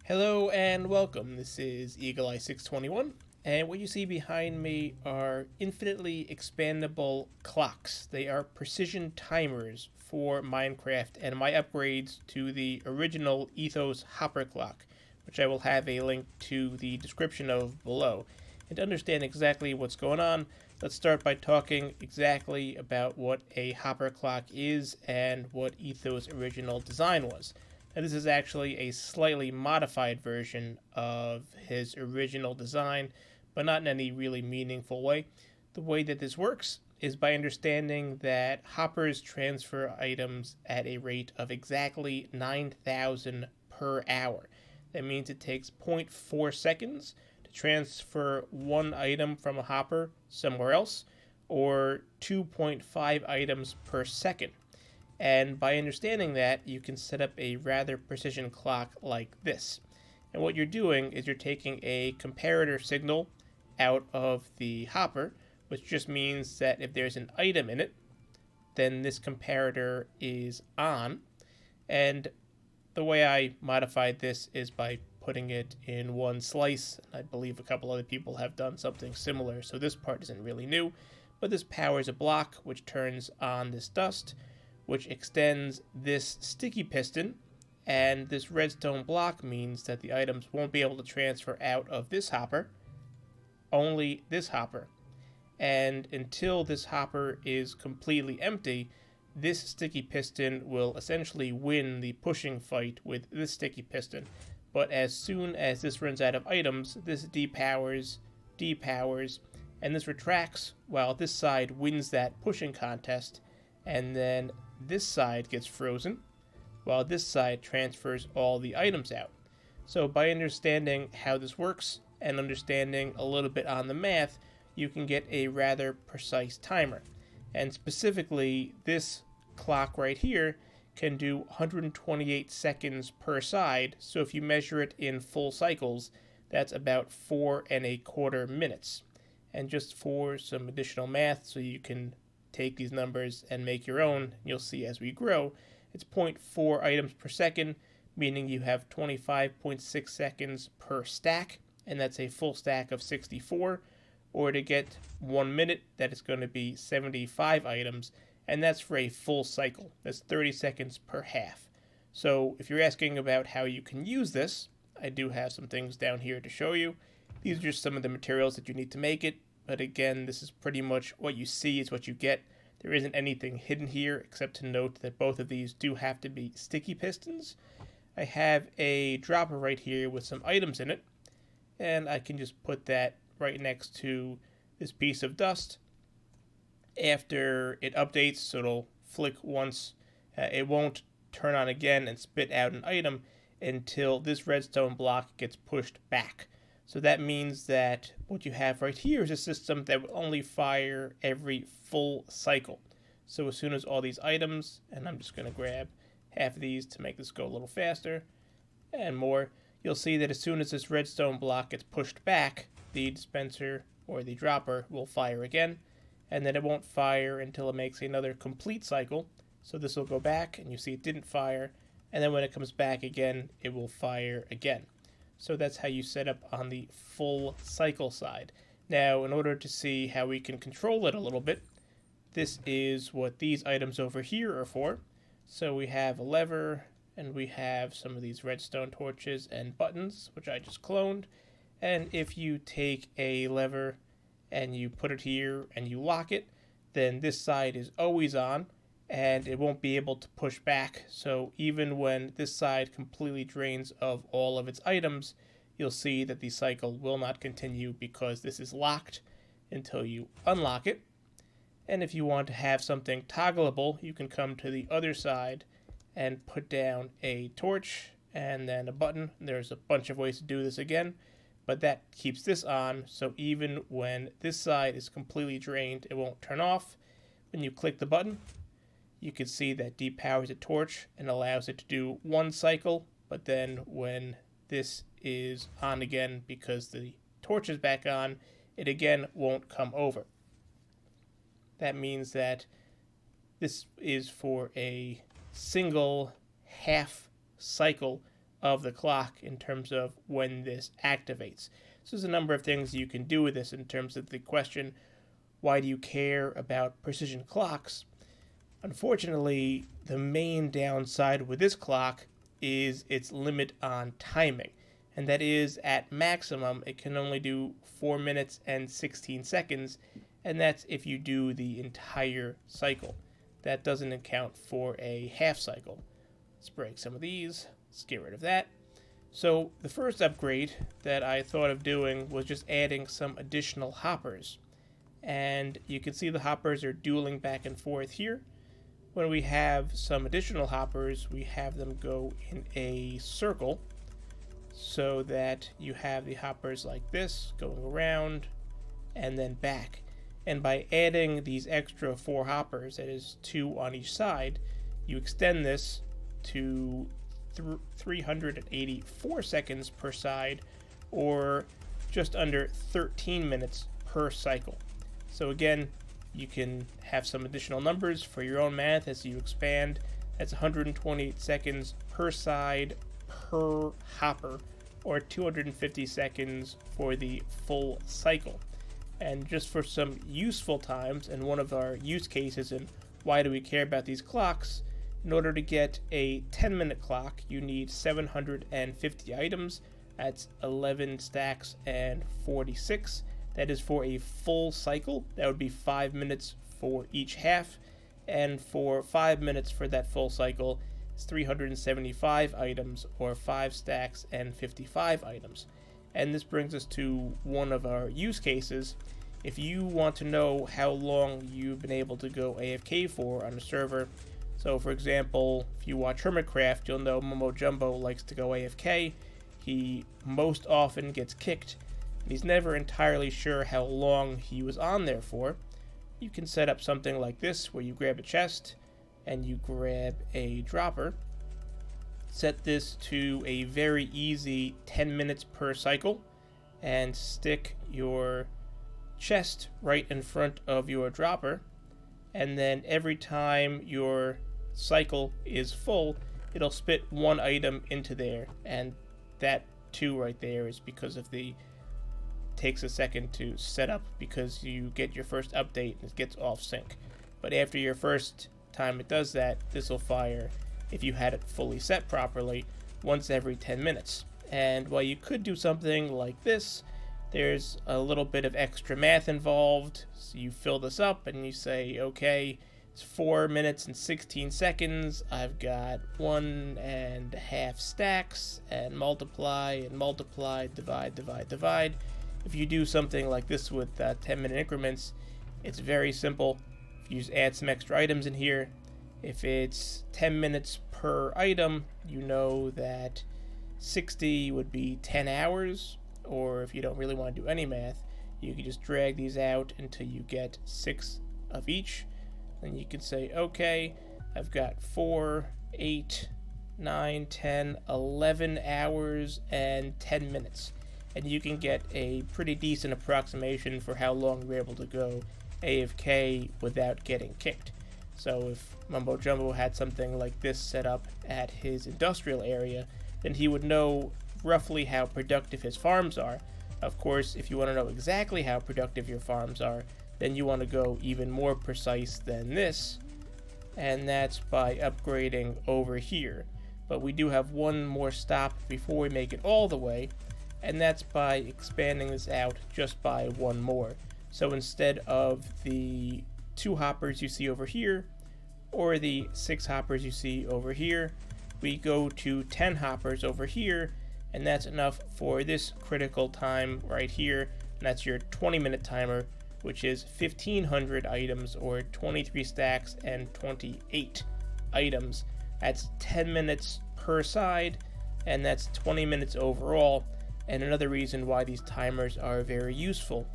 Hello and welcome. This is Eagle Eye 621, and what you see behind me are infinitely expandable clocks. They are precision timers for Minecraft and my upgrades to the original Ethos Hopper Clock, which I will have a link to the description of below. And to understand exactly what's going on, let's start by talking exactly about what a Hopper Clock is and what Ethos' original design was. Now, this is actually a slightly modified version of his original design, but not in any really meaningful way. The way that this works is by understanding that hoppers transfer items at a rate of exactly 9,000 per hour. That means it takes zero point 0.4 seconds to transfer one item from a hopper somewhere else, or 2.5 items per second. And by understanding that, you can set up a rather precision clock like this. And what you're doing is you're taking a comparator signal out of the hopper, which just means that if there's an item in it, then this comparator is on. And the way I modified this is by putting it in one slice. I believe a couple other people have done something similar, so this part isn't really new. But this powers a block which turns on this dust, which extends this sticky piston, and this redstone block means that the items won't be able to transfer out of this hopper, only this hopper. And until this hopper is completely empty, this sticky piston will essentially win the pushing fight with this sticky piston. But as soon as this runs out of items, this depowers, and this retracts while this side wins that pushing contest, and then this side gets frozen, while this side transfers all the items out. So by understanding how this works and understanding a little bit on the math, you can get a rather precise timer. And specifically, this clock right here can do 128 seconds per side, so if you measure it in full cycles, that's about 4¼ minutes. And just for some additional math, so you can take these numbers and make your own, you'll see as we grow, it's 0.4 items per second, meaning you have 25.6 seconds per stack, and that's a full stack of 64. Or to get 1 minute, that is going to be 75 items, and that's for a full cycle. That's 30 seconds per half. So if you're asking about how you can use this, I do have some things down here to show you. These are just some of the materials that you need to make it. But again, this is pretty much what you see is what you get. There isn't anything hidden here except to note that both of these do have to be sticky pistons. I have a dropper right here with some items in it, and I can just put that right next to this piece of dust. After it updates, so it'll flick once. It won't turn on again and spit out an item until this redstone block gets pushed back. So that means that what you have right here is a system that will only fire every full cycle. So as soon as all these items, and I'm just going to grab half of these to make this go a little faster, and more, you'll see that as soon as this redstone block gets pushed back, the dispenser or the dropper will fire again, and then it won't fire until it makes another complete cycle. So this will go back, and you see it didn't fire, and then when it comes back again, it will fire again. So that's how you set up on the full cycle side. Now, in order to see how we can control it a little bit, this is what these items over here are for. So we have a lever, and we have some of these redstone torches and buttons, which I just cloned. And if you take a lever and you put it here and you lock it, then this side is always on, and it won't be able to push back. So even when this side completely drains of all of its items, you'll see that the cycle will not continue because this is locked until you unlock it. And if you want to have something toggleable, you can come to the other side and put down a torch and then a button. There's a bunch of ways to do this again, but that keeps this on, so even when this side is completely drained, it won't turn off. When you click the button, you can see that depowers a torch and allows it to do one cycle, but then when this is on again because the torch is back on, it again won't come over. That means that this is for a single half cycle of the clock in terms of when this activates. So there's a number of things you can do with this in terms of the question, why do you care about precision clocks? Unfortunately, the main downside with this clock is its limit on timing, and that is at maximum it can only do 4 minutes and 16 seconds, and that's if you do the entire cycle. That doesn't account for a half cycle. Let's break some of these. Let's get rid of that. So the first upgrade that I thought of doing was just adding some additional hoppers. And you can see the hoppers are dueling back and forth here. When we have some additional hoppers, we have them go in a circle so that you have the hoppers like this going around and then back. And by adding these extra 4 hoppers, that is 2 on each side, you extend this to 384 seconds per side, or just under 13 minutes per cycle. So again, you can have some additional numbers for your own math as you expand. That's 128 seconds per side per hopper, or 250 seconds for the full cycle. And just for some useful times, and one of our use cases in why do we care about these clocks, in order to get a 10-minute clock, you need 750 items. That's 11 stacks and 46. That is for a full cycle. That would be 5 minutes for each half. And for 5 minutes for that full cycle, it's 375 items, or 5 stacks and 55 items. And this brings us to one of our use cases. If you want to know how long you've been able to go AFK for on a server, so for example, if you watch Hermitcraft, you'll know Mumbo Jumbo likes to go AFK. He most often gets kicked, and he's never entirely sure how long he was on there for. You can set up something like this, where you grab a chest, and you grab a dropper. Set this to a very easy 10 minutes per cycle, and stick your chest right in front of your dropper, and then every time your cycle is full, it'll spit 1 item into there, and that 2 right there is because of the takes a second to set up, because you get your first update and it gets off sync. But after your first time it does that, this will fire, if you had it fully set properly, once every 10 minutes. And while you could do something like this, there's a little bit of extra math involved. So you fill this up and you say, okay, it's 4 minutes and 16 seconds. I've got 1.5 stacks, and multiply, divide. If you do something like this with 10-minute increments, it's very simple. If you just add some extra items in here, if it's 10 minutes per item, you know that 60 would be 10 hours. Or if you don't really want to do any math, you can just drag these out until you get 6 of each. Then you can say, okay, I've got 4, 8, 9, 10, 11 hours and 10 minutes. And you can get a pretty decent approximation for how long you're able to go AFK without getting kicked. So if Mumbo Jumbo had something like this set up at his industrial area, then he would know roughly how productive his farms are. Of course, if you want to know exactly how productive your farms are, then you want to go even more precise than this, and that's by upgrading over here. But we do have one more stop before we make it all the way, and that's by expanding this out just by 1 more. So instead of the 2 hoppers you see over here, or the 6 hoppers you see over here, we go to 10 hoppers over here, and that's enough for this critical time right here, and that's your 20-minute timer, which is 1,500 items, or 23 stacks and 28 items. That's 10 minutes per side, and that's 20 minutes overall. And another reason why these timers are very useful.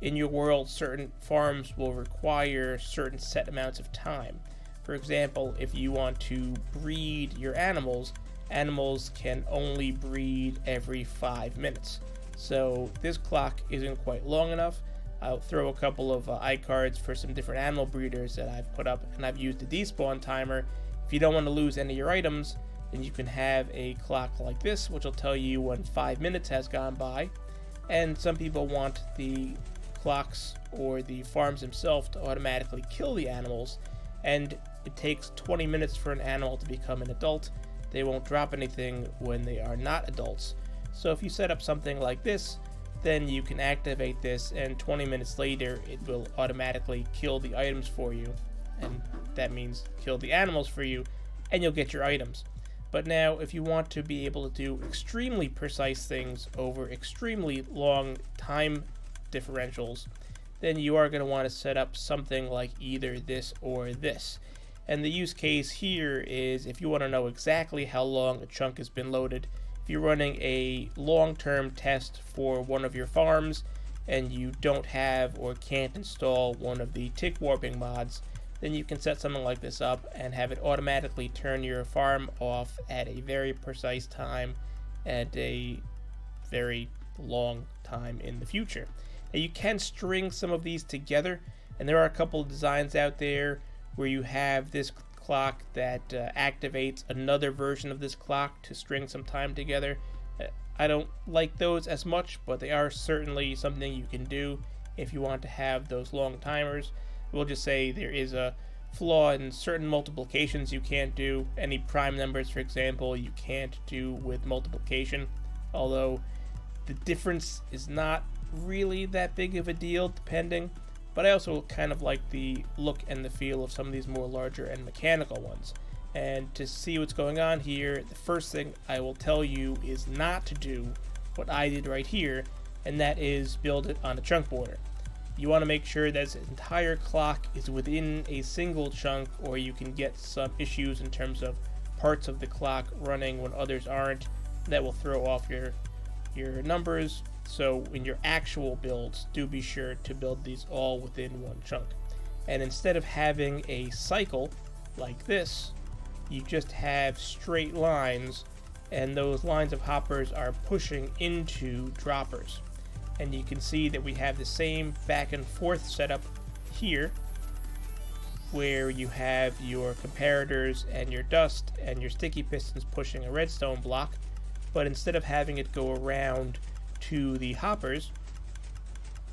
In your world, certain farms will require certain set amounts of time. For example, if you want to breed your animals, animals can only breed every 5 minutes. So this clock isn't quite long enough. I'll throw a couple of iCards for some different animal breeders that I've put up, and I've used the despawn timer. If you don't want to lose any of your items, And you can have a clock like this, which will tell you when 5 minutes has gone by. And some people want the clocks or the farms themselves to automatically kill the animals, and it takes 20 minutes for an animal to become an adult. They won't drop anything when they are not adults. So if you set up something like this, then you can activate this, and 20 minutes later it will automatically kill the items for you, and that means kill the animals for you, and you'll get your items. But now if you want to be able to do extremely precise things over extremely long time differentials, then you are going to want to set up something like either this or this. And the use case here is if you want to know exactly how long a chunk has been loaded. If you're running a long-term test for one of your farms and you don't have or can't install one of the tick warping mods, then you can set something like this up and have it automatically turn your farm off at a very precise time at a very long time in the future. Now you can string some of these together, and there are a couple of designs out there where you have this clock that activates another version of this clock to string some time together. I don't like those as much, but they are certainly something you can do if you want to have those long timers. We'll just say there is a flaw in certain multiplications you can't do. Any prime numbers, for example, you can't do with multiplication, although the difference is not really that big of a deal depending. But I also kind of like the look and the feel of some of these more larger and mechanical ones. And to see what's going on here, the first thing I will tell you is not to do what I did right here, and that is build it on a chunk border. You want to make sure that this entire clock is within a single chunk, or you can get some issues in terms of parts of the clock running when others aren't. That will throw off your numbers. So in your actual builds, do be sure to build these all within one chunk. And instead of having a cycle like this, you just have straight lines, and those lines of hoppers are pushing into droppers. And you can see that we have the same back and forth setup here, where you have your comparators and your dust and your sticky pistons pushing a redstone block, but instead of having it go around to the hoppers,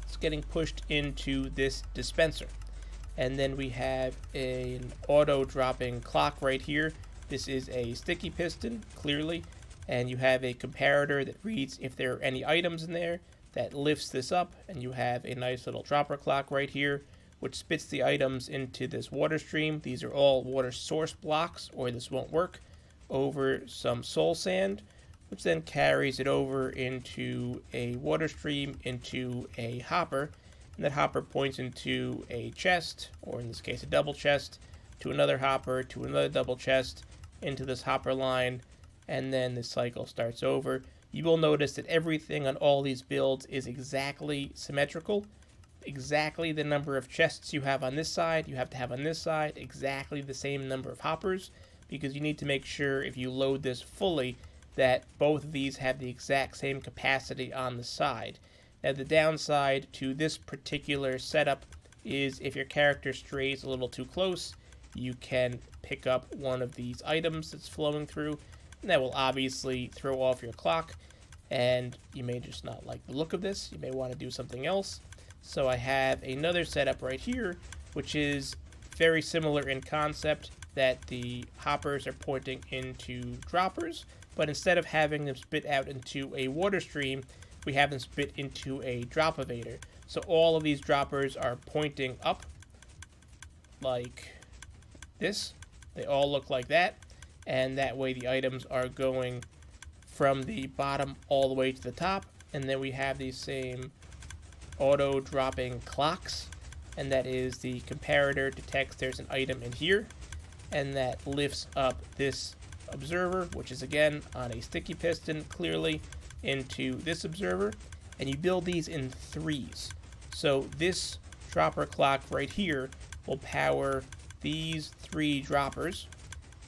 it's getting pushed into this dispenser. And then we have an auto dropping clock right here. This is a sticky piston, clearly, and you have a comparator that reads if there are any items in there, that lifts this up, and you have a nice little dropper clock right here, which spits the items into this water stream. These are all water source blocks, or this won't work, over some soul sand, which then carries it over into a water stream, into a hopper, and that hopper points into a chest, or in this case a double chest, to another hopper, to another double chest, into this hopper line, and then the cycle starts over. You will notice that everything on all these builds is exactly symmetrical. Exactly the number of chests you have on this side, you have to have on this side, exactly the same number of hoppers, because you need to make sure if you load this fully that both of these have the exact same capacity on the side. Now the downside to this particular setup is if your character strays a little too close, you can pick up one of these items that's flowing through, and that will obviously throw off your clock, and you may just not like the look of this. You may want to do something else. So I have another setup right here, which is very similar in concept, that the hoppers are pointing into droppers, but instead of having them spit out into a water stream, we have them spit into a drop-evader. So all of these droppers are pointing up like this. They all look like that, and that way the items are going from the bottom all the way to the top. And then we have these same auto dropping clocks, and that is the comparator detects there's an item in here, and that lifts up this observer, which is again on a sticky piston, clearly into this observer, and you build these in threes. So this dropper clock right here will power these three droppers,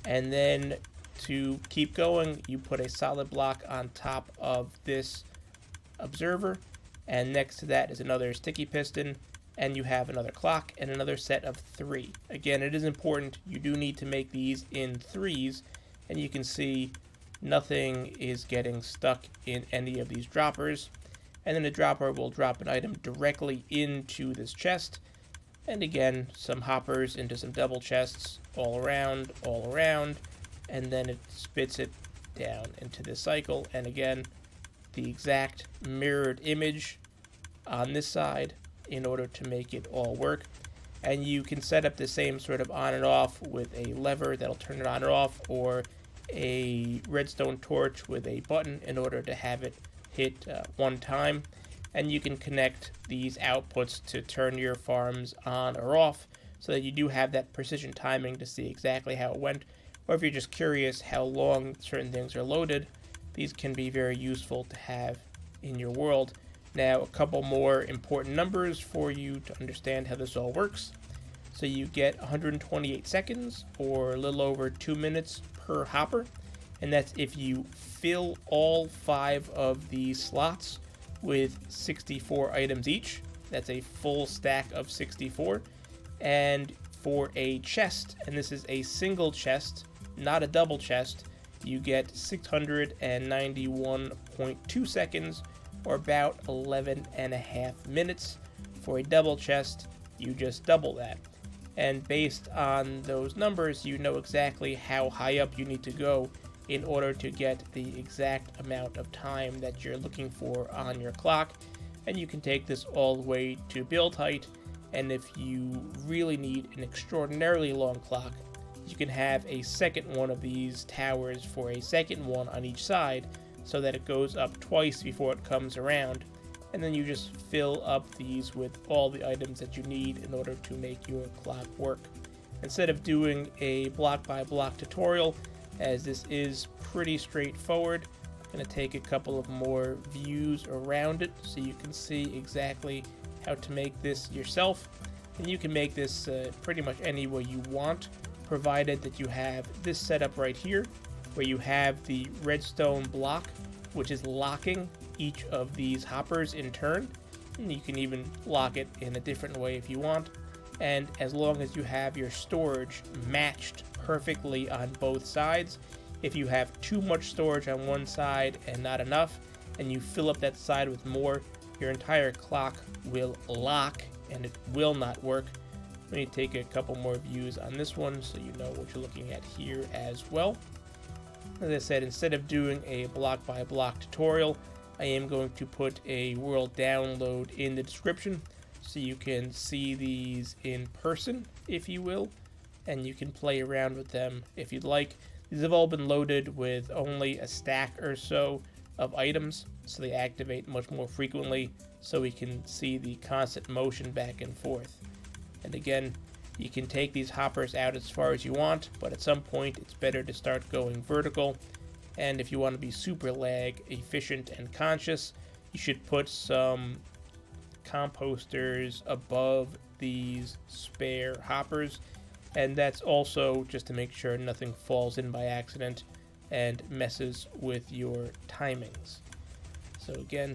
and then to keep going you put a solid block on top of this observer, and next to that is another sticky piston, and you have another clock and another set of three. Again, it is important, you do need to make these in threes, and you can see nothing is getting stuck in any of these droppers. And then the dropper will drop an item directly into this chest. And again, some hoppers into some double chests all around, and then it spits it down into this cycle. And again, the exact mirrored image on this side in order to make it all work. And you can set up the same sort of on and off with a lever that'll turn it on or off, or a redstone torch with a button in order to have it hit one time. And you can connect these outputs to turn your farms on or off so that you do have that precision timing to see exactly how it went. Or if you're just curious how long certain things are loaded, these can be very useful to have in your world. Now, a couple more important numbers for you to understand how this all works. So you get 128 seconds, or a little over 2 minutes per hopper, and that's if you fill all 5 of these slots with 64 items each. That's a full stack of 64. And for a chest, and this is a single chest, not a double chest, you get 691.2 seconds, or about 11.5 minutes. For a double chest, you just double that. And based on those numbers, you know exactly how high up you need to go in order to get the exact amount of time that you're looking for on your clock. And you can take this all the way to build height, and if you really need an extraordinarily long clock, you can have a second one of these towers for a second one on each side, so that it goes up twice before it comes around, and then you just fill up these with all the items that you need in order to make your clock work. Instead of doing a block by block tutorial, as this is pretty straightforward, I'm going to take a couple of more views around it so you can see exactly how to make this yourself. And you can make this pretty much any way you want, provided that you have this setup right here, where you have the redstone block, which is locking each of these hoppers in turn. And you can even lock it in a different way if you want. And as long as you have your storage matched perfectly on both sides, if you have too much storage on one side and not enough, and you fill up that side with more, your entire clock will lock and it will not work. Let me take a couple more views on this one so you know what you're looking at here as well. As I said, instead of doing a block by block tutorial, I am going to put a world download in the description so you can see these in person, if you will, and you can play around with them if you'd like. These have all been loaded with only a stack or so of items, so they activate much more frequently, so we can see the constant motion back and forth. And again, you can take these hoppers out as far as you want, but at some point it's better to start going vertical. And if you want to be super lag efficient and conscious, you should put some composters above these spare hoppers, and that's also just to make sure nothing falls in by accident and messes with your timings. So again,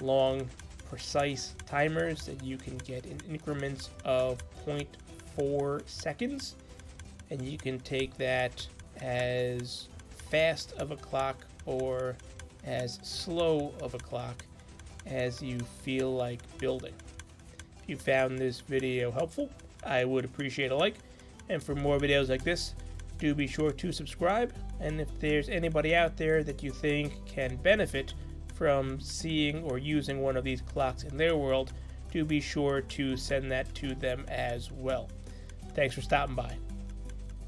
long, precise timers that you can get in increments of 0.4 seconds, and you can take that as fast of a clock or as slow of a clock as you feel like building. If you found this video helpful, I would appreciate a like, and for more videos like this, do be sure to subscribe. And if there's anybody out there that you think can benefit from seeing or using one of these clocks in their world, do be sure to send that to them as well. Thanks for stopping by.